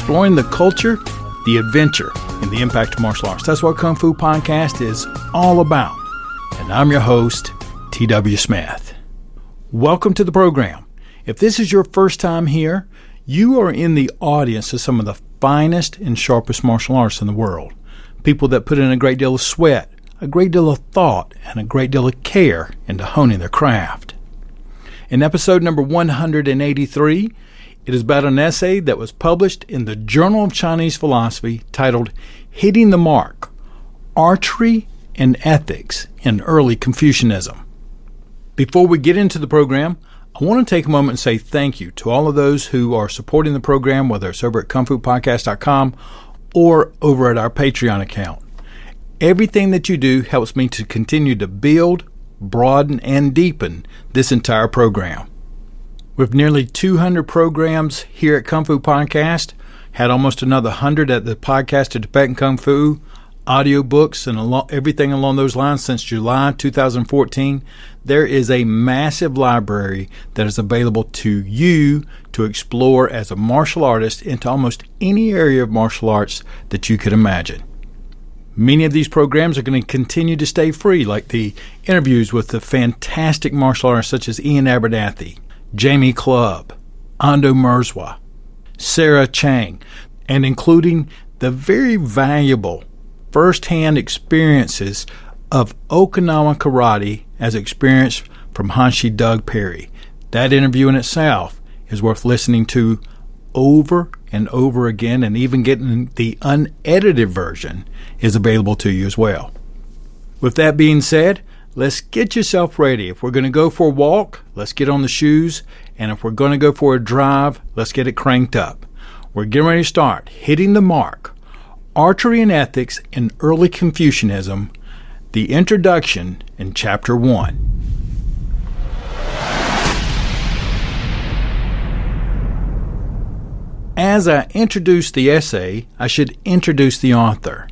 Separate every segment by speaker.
Speaker 1: exploring the culture, the adventure, and the impact of martial arts. That's what Kung Fu Podcast is all about. And I'm your host, T.W. Smith. Welcome to the program. If this is your first time here, you are in the audience of some of the finest and sharpest martial arts in the world. People that put in a great deal of sweat, a great deal of thought, and a great deal of care into honing their craft. In episode number 183, it is about an essay that was published in the Journal of Chinese Philosophy titled Hitting the Mark, Archery and Ethics in Early Confucianism. Before we get into the program, I want to take a moment and say thank you to all of those who are supporting the program, whether it's over at KungFuPodcast.com or over at our Patreon account. Everything that you do helps me to continue to build, broaden, and deepen this entire program. With nearly 200 programs here at Kung Fu Podcast, had almost another 100 at the Podcast of Tibetan Kung Fu, audiobooks, and everything along those lines since July 2014, there is a massive library that is available to you to explore as a martial artist into almost any area of martial arts that you could imagine. Many of these programs are going to continue to stay free, like the interviews with the fantastic martial artists such as Ian Abernathy, Jamie Clubb, Ando Merzwa, Sarah Chang, and including the very valuable first-hand experiences of Okinawa karate as experienced from Hanshi Doug Perry. That interview in itself is worth listening to over and over again, and even getting the unedited version is available to you as well. With that being said, let's get yourself ready. If we're going to go for a walk, let's get on the shoes. And if we're going to go for a drive, let's get it cranked up. We're getting ready to start Hitting the Mark, Archery and Ethics in Early Confucianism, the introduction in Chapter 1. As I introduce the essay, I should introduce the author,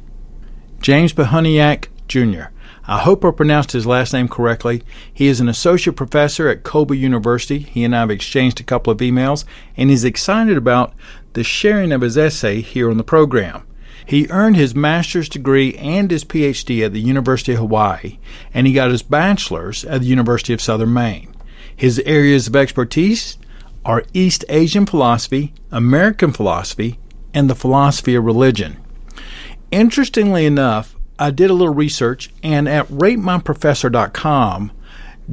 Speaker 1: James Behuniak, Jr. I hope I pronounced his last name correctly. He is an associate professor at Kobe University. He and I have exchanged a couple of emails, and he's excited about the sharing of his essay here on the program. He earned his master's degree and his PhD at the University of Hawaii, and he got his bachelor's at the University of Southern Maine. His areas of expertise are East Asian philosophy, American philosophy, and the philosophy of religion. Interestingly enough, I did a little research, and at RateMyProfessor.com,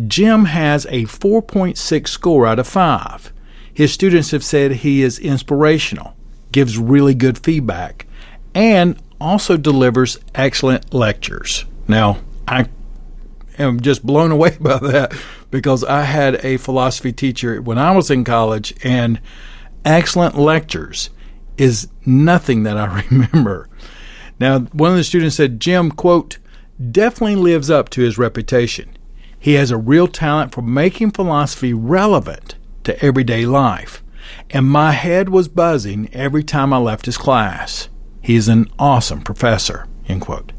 Speaker 1: Jim has a 4.6 score out of 5. His students have said he is inspirational, gives really good feedback, and also delivers excellent lectures. Now, I am just blown away by that because I had a philosophy teacher when I was in college, and excellent lectures is nothing that I remember. Now, one of the students said, Jim, quote, definitely lives up to his reputation. He has a real talent for making philosophy relevant to everyday life, and my head was buzzing every time I left his class. He is an awesome professor, end quote.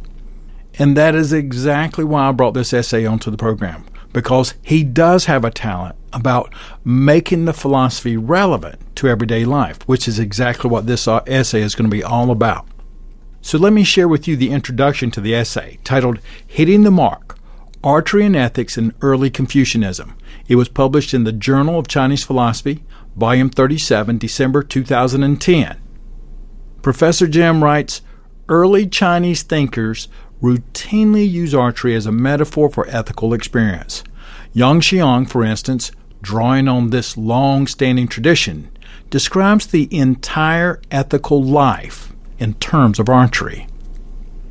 Speaker 1: And that is exactly why I brought this essay onto the program, because he does have a talent about making the philosophy relevant to everyday life, which is exactly what this essay is going to be all about. So let me share with you the introduction to the essay, titled Hitting the Mark, Archery and Ethics in Early Confucianism. It was published in the Journal of Chinese Philosophy, Volume 37, December 2010. Professor Jim writes, early Chinese thinkers routinely use archery as a metaphor for ethical experience. Yang Xiang, for instance, drawing on this long-standing tradition, describes the entire ethical life in terms of archery.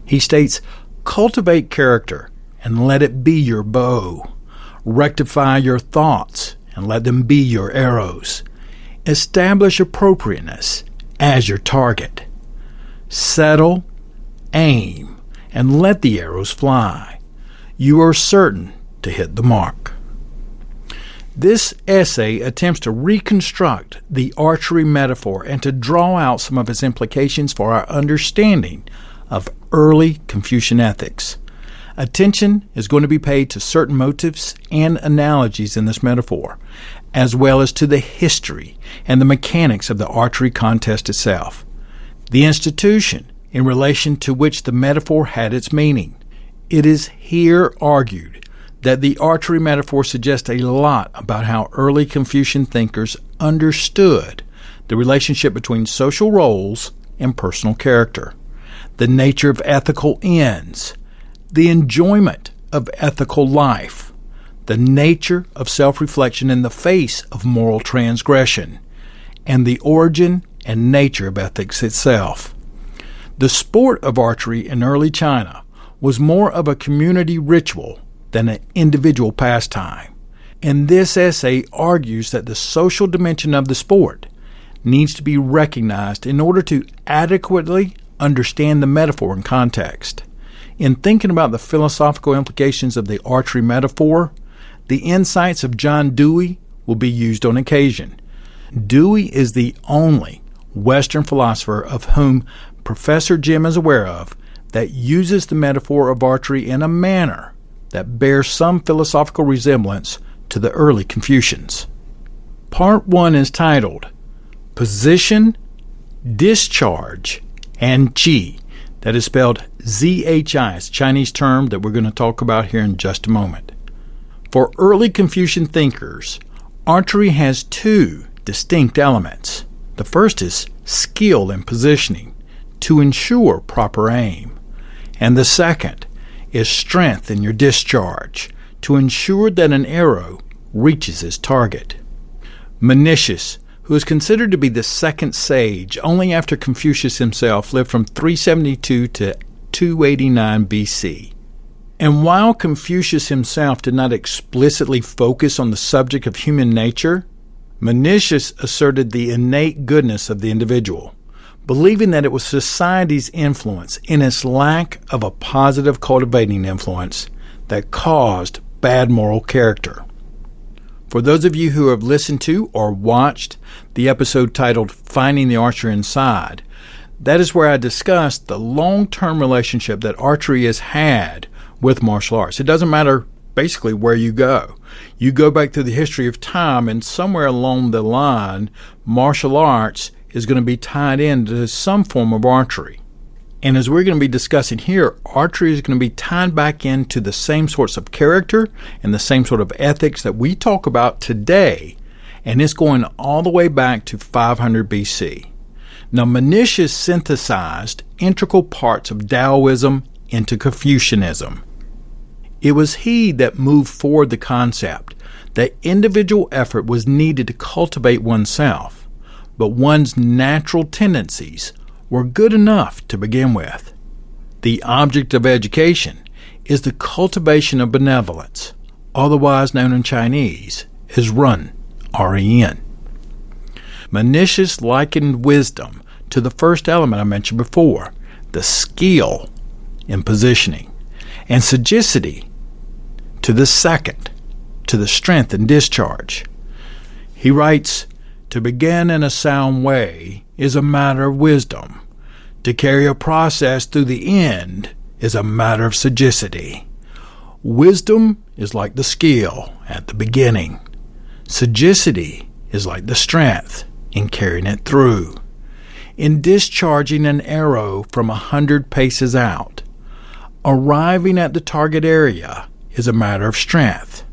Speaker 1: He states, cultivate character and let it be your bow. Rectify your thoughts and let them be your arrows. Establish appropriateness as your target. Settle, aim, and let the arrows fly. You are certain to hit the mark. This essay attempts to reconstruct the archery metaphor and to draw out some of its implications for our understanding of early Confucian ethics. Attention is going to be paid to certain motifs and analogies in this metaphor, as well as to the history and the mechanics of the archery contest itself. the institution in relation to which the metaphor had its meaning. It is here argued that the archery metaphor suggests a lot about how early Confucian thinkers understood the relationship between social roles and personal character, the nature of ethical ends, the enjoyment of ethical life, the nature of self-reflection in the face of moral transgression, and the origin and nature of ethics itself. The sport of archery in early China was more of a community ritual than an individual pastime, and this essay argues that the social dimension of the sport needs to be recognized in order to adequately understand the metaphor in context. In thinking about the philosophical implications of the archery metaphor, the insights of John Dewey will be used on occasion. Dewey is the only Western philosopher of whom Professor Jim is aware of that uses the metaphor of archery in a manner that bears some philosophical resemblance to the early Confucians. Part 1 is titled Position, Discharge, and Chi. That is spelled Z-H-I. It's a Chinese term that we're going to talk about here in just a moment. For early Confucian thinkers, archery has two distinct elements. The first is skill in positioning to ensure proper aim, and the second is strength in your discharge to ensure that an arrow reaches its target. Mencius, who is considered to be the second sage only after Confucius himself, lived from 372 to 289 BC. And while Confucius himself did not explicitly focus on the subject of human nature, Mencius asserted the innate goodness of the individual, believing that it was society's influence in its lack of a positive cultivating influence that caused bad moral character. For those of you who have listened to or watched the episode titled Finding the Archer Inside, that is where I discussed the long-term relationship that archery has had with martial arts. It doesn't matter basically where you go. You go back through the history of time, and somewhere along the line, martial arts is going to be tied into some form of archery. And as we're going to be discussing here, archery is going to be tied back into the same sorts of character and the same sort of ethics that we talk about today, and it's going all the way back to 500 BC. Now, Mencius synthesized integral parts of Taoism into Confucianism. It was he that moved forward the concept that individual effort was needed to cultivate oneself, but one's natural tendencies were good enough to begin with. The object of education is the cultivation of benevolence, otherwise known in Chinese as Ren, R-E-N. Mencius likened wisdom to the first element I mentioned before, the skill in positioning, and sagacity to the second, to the strength in discharge. He writes, "To begin in a sound way is a matter of wisdom. To carry a process through the end is a matter of sagacity. Wisdom is like the skill at the beginning. Sagacity is like the strength in carrying it through. In discharging an arrow from 100 paces out, arriving at the target area is a matter of strength.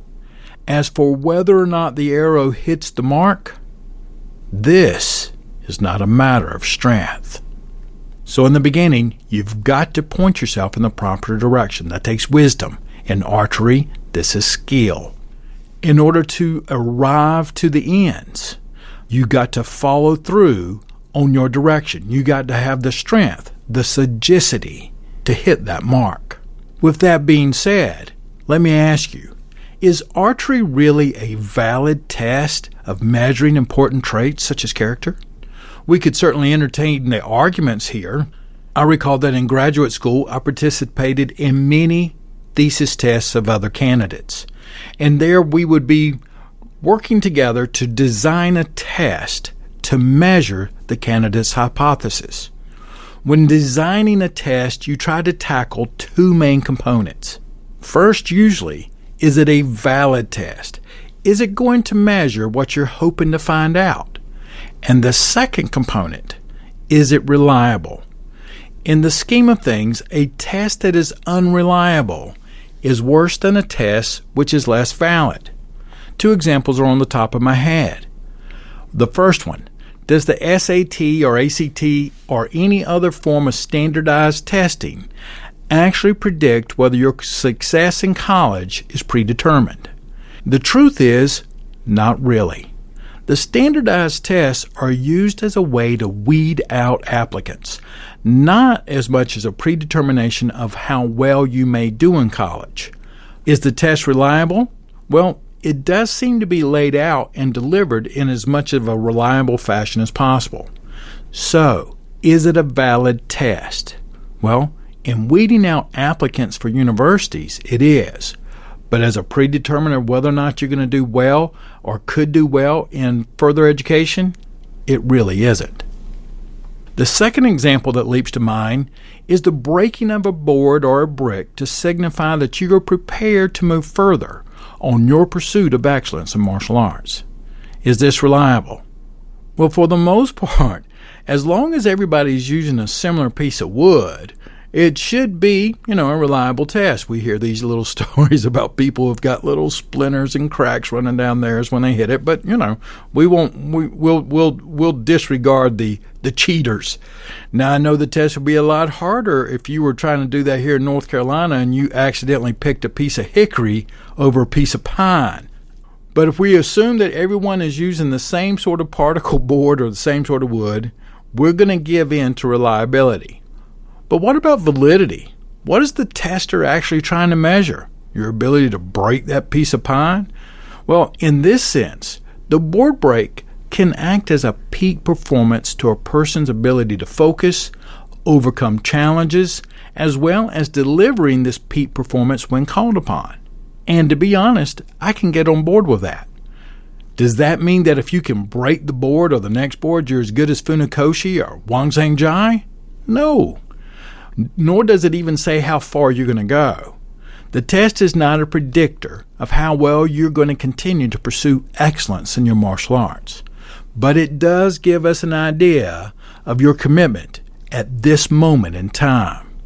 Speaker 1: As for whether or not the arrow hits the mark, this is not a matter of strength." So in the beginning, you've got to point yourself in the proper direction. That takes wisdom. In archery, this is skill. In order to arrive to the ends, you got to follow through on your direction. You got to have the strength, the sagacity to hit that mark. With that being said, let me ask you, is archery really a valid test of measuring important traits such as character? We could certainly entertain the arguments here. I recall that in graduate school, I participated in many thesis tests of other candidates. And there we would be working together to design a test to measure the candidate's hypothesis. When designing a test, you try to tackle two main components. First, usually, is it a valid test? Is it going to measure what you're hoping to find out? And the second component Is it reliable? In the scheme of things, a test that is unreliable is worse than a test which is less valid. Two examples are on the top of my head. The first one, does the SAT or ACT or any other form of standardized testing actually predict whether your success in college is predetermined? The truth is, not really. The standardized tests are used as a way to weed out applicants, not as much as a predetermination of how well you may do in college. Is the test reliable? Well, it does seem to be laid out and delivered in as much of a reliable fashion as possible. So, is it a valid test? Well, in weeding out applicants for universities, it is. But as a predeterminer of whether or not you're going to do well or could do well in further education, it really isn't. The second example that leaps to mind is the breaking of a board or a brick to signify that you are prepared to move further on your pursuit of excellence in martial arts. Is this reliable? Well, for the most part, as long as everybody's using a similar piece of wood, it should be, a reliable test. We hear these little stories about people who've got little splinters and cracks running down theirs when they hit it, but we'll disregard the cheaters. Now, I know the test would be a lot harder if you were trying to do that here in North Carolina and you accidentally picked a piece of hickory over a piece of pine. But if we assume that everyone is using the same sort of particle board or the same sort of wood, we're going to give in to reliability. But what about validity? What is the tester actually trying to measure? Your ability to break that piece of pine? Well, in this sense, the board break can act as a peak performance to a person's ability to focus, overcome challenges, as well as delivering this peak performance when called upon. And to be honest, I can get on board with that. Does that mean that if you can break the board or the next board, you're as good as Funakoshi or Wang Zhangjai? No. Nor does it even say how far you're going to go. The test is not a predictor of how well you're going to continue to pursue excellence in your martial arts, but it does give us an idea of your commitment at this moment in time.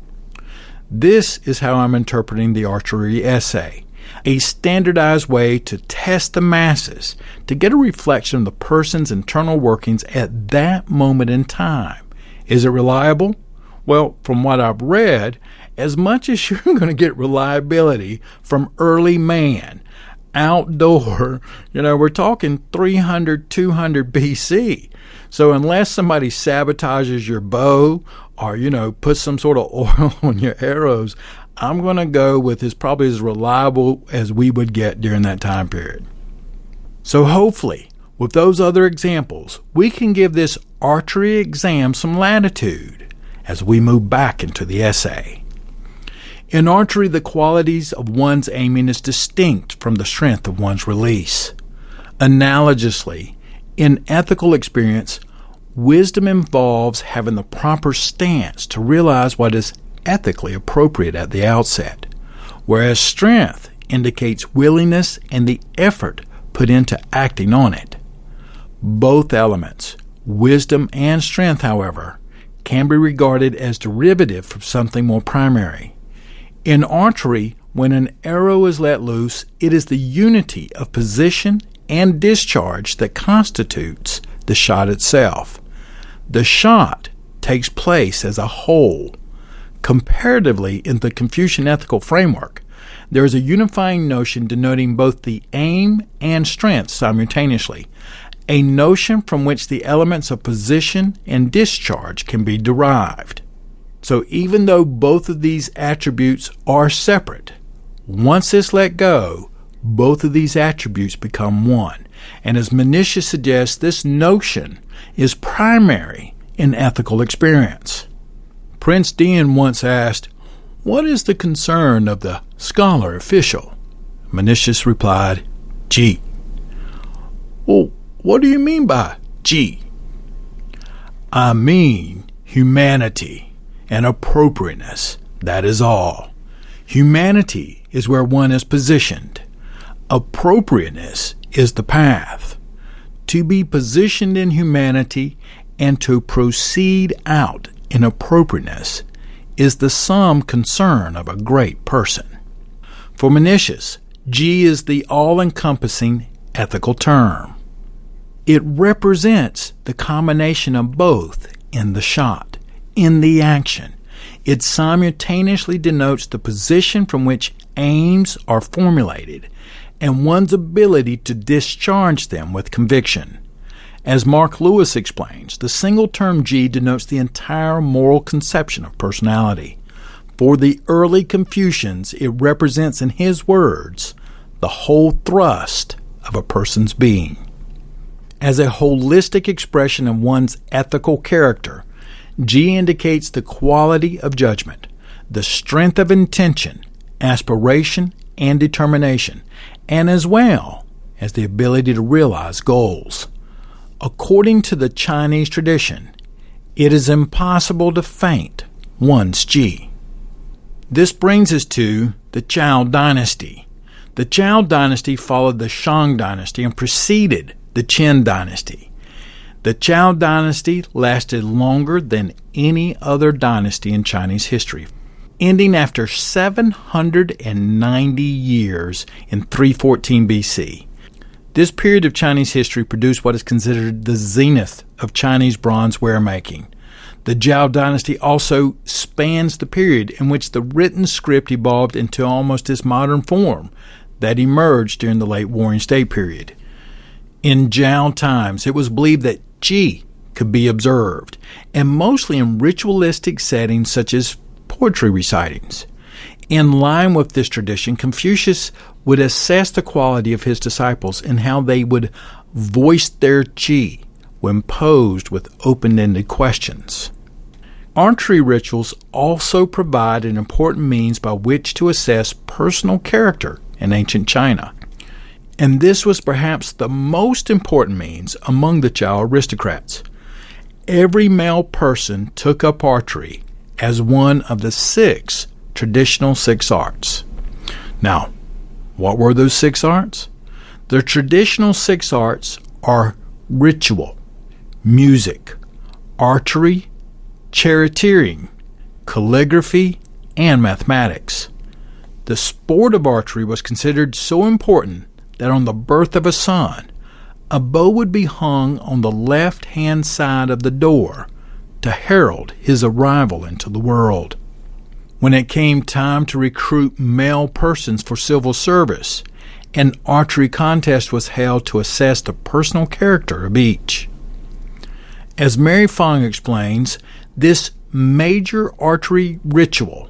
Speaker 1: This is how I'm interpreting the archery essay, a standardized way to test the masses to get a reflection of the person's internal workings at that moment in time. Is it reliable? Well, from what I've read, as much as you're going to get reliability from early man, outdoor, we're talking 300, 200 BC. So unless somebody sabotages your bow or, puts some sort of oil on your arrows, I'm going to go with it's probably as reliable as we would get during that time period. So hopefully, with those other examples, we can give this archery exam some latitude as we move back into the essay. In archery, the qualities of one's aiming is distinct from the strength of one's release. Analogously, in ethical experience, wisdom involves having the proper stance to realize what is ethically appropriate at the outset, whereas strength indicates willingness and the effort put into acting on it. Both elements, wisdom and strength, however, can be regarded as derivative from something more primary. In archery, when an arrow is let loose, it is the unity of position and discharge that constitutes the shot itself. The shot takes place as a whole. Comparatively, in the Confucian ethical framework, there is a unifying notion denoting both the aim and strength simultaneously, a notion from which the elements of position and discharge can be derived. So even though both of these attributes are separate, once it's let go, both of these attributes become one. And as Confucius suggests, this notion is primary in ethical experience. Prince Dean once asked, "What is the concern of the scholar official?" Confucius replied, "G." "Well, what do you mean by G?" "I mean humanity and appropriateness, that is all. Humanity is where one is positioned. Appropriateness is the path. To be positioned in humanity and to proceed out in appropriateness is the sum concern of a great person. For Mencius, G is the all-encompassing ethical term. It represents the combination of both in the shot, in the action. It simultaneously denotes the position from which aims are formulated and one's ability to discharge them with conviction. As Mark Lewis explains, the single term G denotes the entire moral conception of personality. For the early Confucians, it represents, in his words, the whole thrust of a person's being. As a holistic expression of one's ethical character, G indicates the quality of judgment, the strength of intention, aspiration, and determination, and as well as the ability to realize goals. According to the Chinese tradition, it is impossible to faint one's G. This brings us to the Zhou dynasty. The Zhou dynasty followed the Shang dynasty and preceded the Qin dynasty. The Zhou dynasty lasted longer than any other dynasty in Chinese history, ending after 790 years in 314 BC. This period of Chinese history produced what is considered the zenith of Chinese bronzeware making. The Zhou dynasty also spans the period in which the written script evolved into almost its modern form that emerged during the late Warring State period. In Zhou times, it was believed that Qi could be observed, and mostly in ritualistic settings such as poetry recitings. In line with this tradition, Confucius would assess the quality of his disciples and how they would voice their Qi when posed with open-ended questions. Archery rituals also provide an important means by which to assess personal character in ancient China. And this was perhaps the most important means among the Zhou aristocrats. Every male person took up archery as one of the traditional six arts. Now, what were those six arts? The traditional six arts are ritual, music, archery, charioteering, calligraphy, and mathematics. The sport of archery was considered so important that on the birth of a son, a bow would be hung on the left-hand side of the door to herald his arrival into the world. When it came time to recruit male persons for civil service, an archery contest was held to assess the personal character of each. As Mary Fong explains, this major archery ritual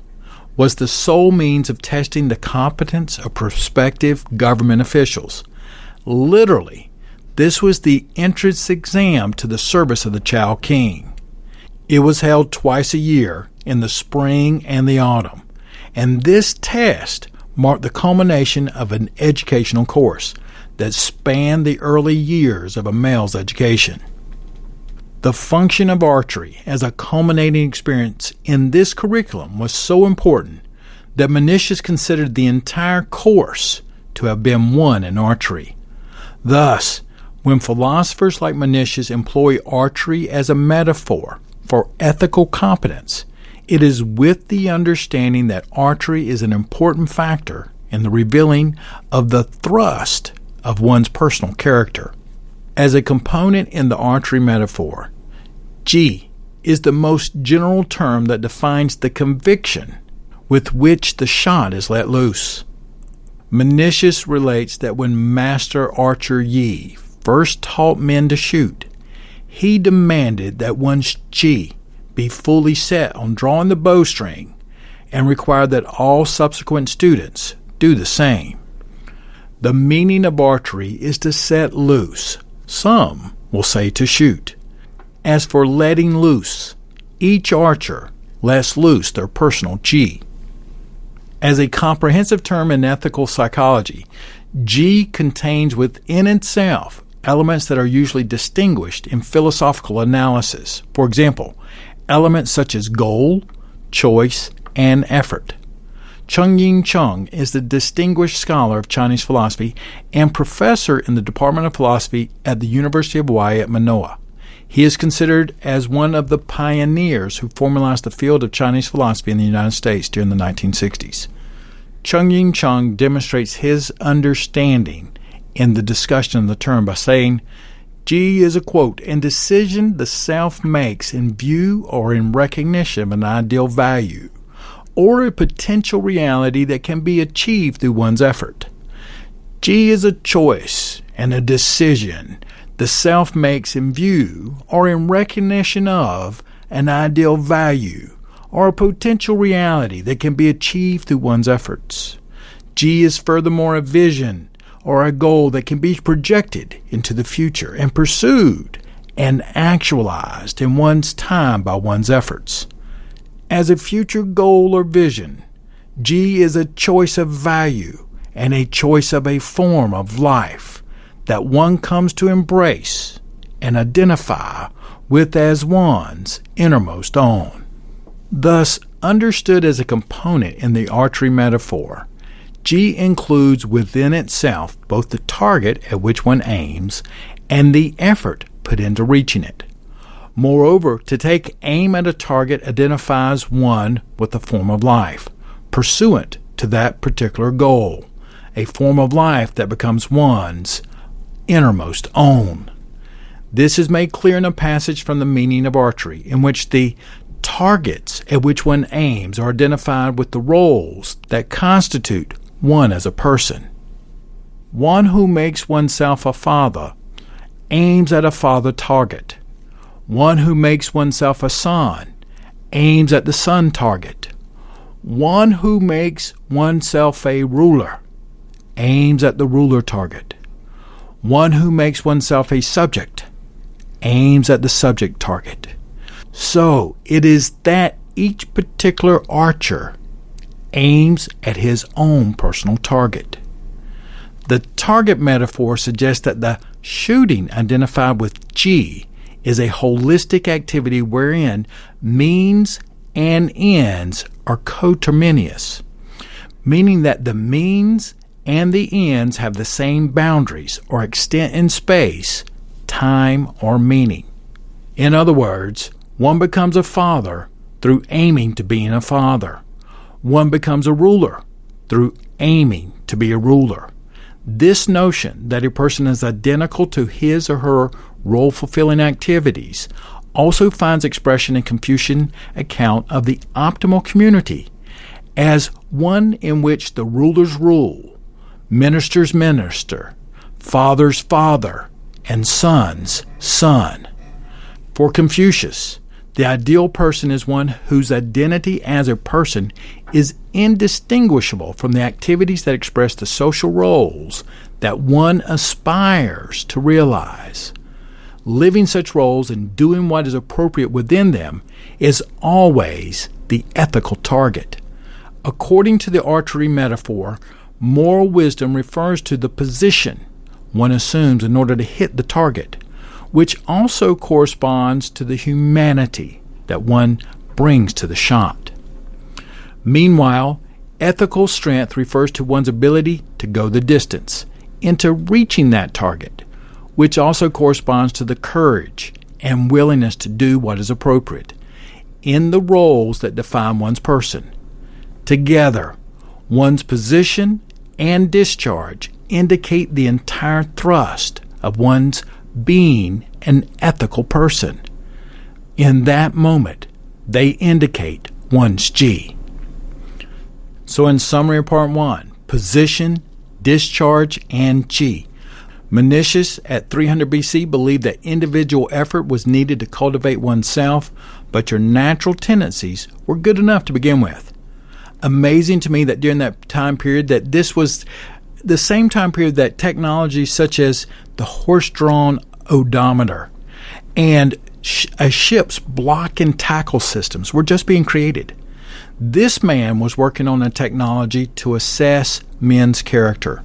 Speaker 1: was the sole means of testing the competence of prospective government officials. Literally, this was the entrance exam to the service of the Chao King. It was held twice a year, in the spring and the autumn, and this test marked the culmination of an educational course that spanned the early years of a male's education. The function of archery as a culminating experience in this curriculum was so important that Mencius considered the entire course to have been won in archery. Thus, when philosophers like Mencius employ archery as a metaphor for ethical competence, it is with the understanding that archery is an important factor in the revealing of the thrust of one's personal character. As a component in the archery metaphor, G is the most general term that defines the conviction with which the shot is let loose. Mencius relates that when Master Archer Yi first taught men to shoot, he demanded that one's Qi be fully set on drawing the bowstring and required that all subsequent students do the same. The meaning of archery is to set loose. Some will say to shoot. As for letting loose, each archer lets loose their personal Qi. As a comprehensive term in ethical psychology, G contains within itself elements that are usually distinguished in philosophical analysis. For example, elements such as goal, choice, and effort. Cheng-Yin Chung is the distinguished scholar of Chinese philosophy and professor in the Department of Philosophy at the University of Hawaii at Manoa. He is considered as one of the pioneers who formalized the field of Chinese philosophy in the United States during the 1960s. Chung-Ying Chung demonstrates his understanding in the discussion of the term by saying, Ji is a, quote, "a decision the self makes in view or in recognition of an ideal value, or a potential reality that can be achieved through one's effort. Ji is a choice and a decision the self makes in view or in recognition of an ideal value or a potential reality that can be achieved through one's efforts. Ji is furthermore a vision or a goal that can be projected into the future and pursued and actualized in one's time by one's efforts. As a future goal or vision, Ji is a choice of value and a choice of a form of life that one comes to embrace and identify with as one's innermost own. Thus, understood as a component in the archery metaphor, Ji includes within itself both the target at which one aims and the effort put into reaching it. Moreover, to take aim at a target identifies one with a form of life, pursuant to that particular goal, a form of life that becomes one's innermost own. This is made clear in a passage from the meaning of archery, in which the targets at which one aims are identified with the roles that constitute one as a person. One who makes oneself a father aims at a father target. One who makes oneself a son aims at the son target. One who makes oneself a ruler aims at the ruler target. One who makes oneself a subject aims at the subject target. So it is that each particular archer aims at his own personal target. The target metaphor suggests that the shooting identified with Ji is a holistic activity wherein means and ends are coterminous, meaning that the means and the ends have the same boundaries or extent in space, time, or meaning. In other words, one becomes a father through aiming to being a father. One becomes a ruler through aiming to be a ruler. This notion that a person is identical to his or her role-fulfilling activities also finds expression in Confucian account of the optimal community as one in which the rulers rule, ministers minister, fathers father, and sons son. For Confucius, the ideal person is one whose identity as a person is indistinguishable from the activities that express the social roles that one aspires to realize. Living such roles and doing what is appropriate within them is always the ethical target. According to the archery metaphor, moral wisdom refers to the position one assumes in order to hit the target, which also corresponds to the humanity that one brings to the shot. Meanwhile, ethical strength refers to one's ability to go the distance into reaching that target, which also corresponds to the courage and willingness to do what is appropriate in the roles that define one's person. Together, one's position and discharge indicate the entire thrust of one's being an ethical person. In that moment, they indicate one's Ji. So in summary of part 1, position, discharge, and Ji. Confucius at 300 BC believed that individual effort was needed to cultivate oneself, but your natural tendencies were good enough to begin with. Amazing to me that during that time period, that this was the same time period that technology such as the horse-drawn odometer and a ship's block and tackle systems were just being created. This man was working on a technology to assess men's character.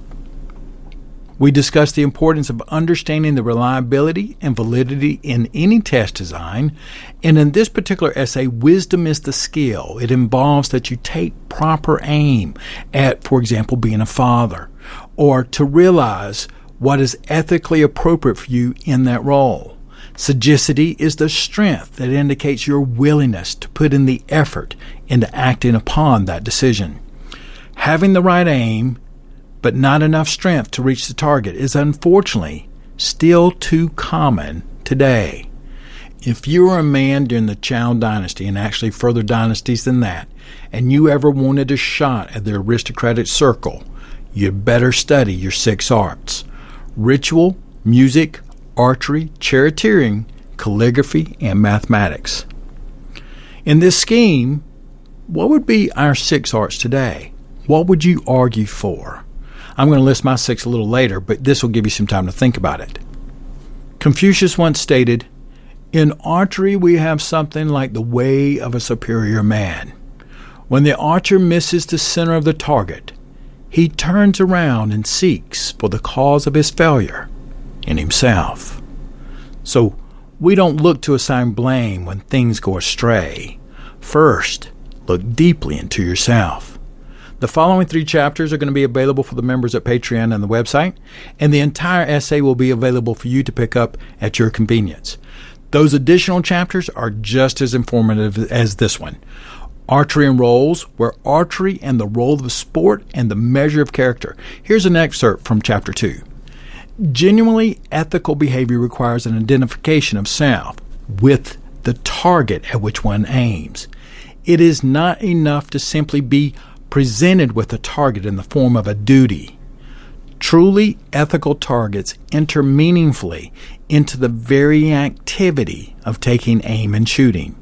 Speaker 1: We discussed the importance of understanding the reliability and validity in any test design, and in this particular essay, wisdom is the skill. It involves that you take proper aim at, for example, being a father, or to realize what is ethically appropriate for you in that role. Sagacity is the strength that indicates your willingness to put in the effort into acting upon that decision. Having the right aim, but not enough strength to reach the target, is unfortunately still too common today. If you were a man during the Chow dynasty, and actually further dynasties than that, and you ever wanted a shot at the aristocratic circle, you'd better study your 6 arts: ritual, music, archery, charioteering, calligraphy, and mathematics. In this scheme, what would be our 6 arts today? What would you argue for? I'm going to list my 6 a little later, but this will give you some time to think about it. Confucius once stated, "In archery we have something like the way of a superior man. When the archer misses the center of the target, he turns around and seeks for the cause of his failure in himself." So we don't look to assign blame when things go astray. First, look deeply into yourself. The following 3 chapters are going to be available for the members at Patreon and the website, and the entire essay will be available for you to pick up at your convenience. Those additional chapters are just as informative as this one. Archery and Roles, where archery and the role of the sport and the measure of character. Here's an excerpt from Chapter 2. Genuinely ethical behavior requires an identification of self with the target at which one aims. It is not enough to simply be presented with a target in the form of a duty. Truly ethical targets enter meaningfully into the very activity of taking aim and shooting,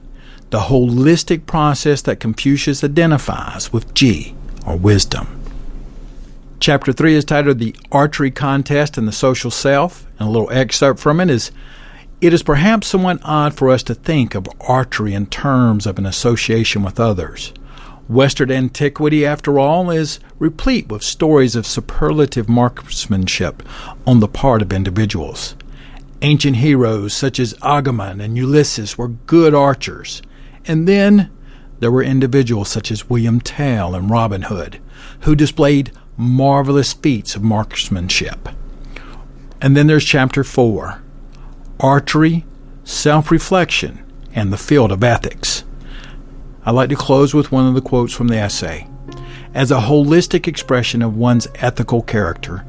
Speaker 1: the holistic process that Confucius identifies with Ji, or wisdom. Chapter 3 is titled The Archery Contest and the Social Self, and a little excerpt from it is, "It is perhaps somewhat odd for us to think of archery in terms of an association with others. Western antiquity, after all, is replete with stories of superlative marksmanship on the part of individuals. Ancient heroes such as Agamemnon and Ulysses were good archers, and then there were individuals such as William Tell and Robin Hood, who displayed marvelous feats of marksmanship." And then there's Chapter 4, Archery, Self-Reflection, and the Field of Ethics. I'd like to close with one of the quotes from the essay. "As a holistic expression of one's ethical character,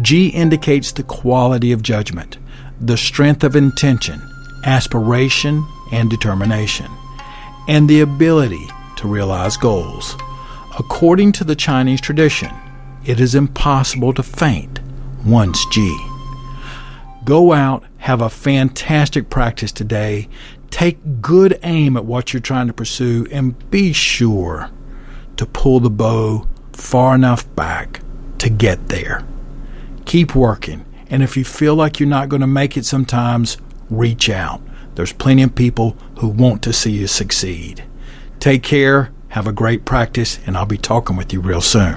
Speaker 1: G indicates the quality of judgment, the strength of intention, aspiration, and determination, and the ability to realize goals. According to the Chinese tradition, it is impossible to faint one's G." Go out, have a fantastic practice today, take good aim at what you're trying to pursue, and be sure to pull the bow far enough back to get there. Keep working, and if you feel like you're not going to make it sometimes, reach out. There's plenty of people who want to see you succeed. Take care, have a great practice, and I'll be talking with you real soon.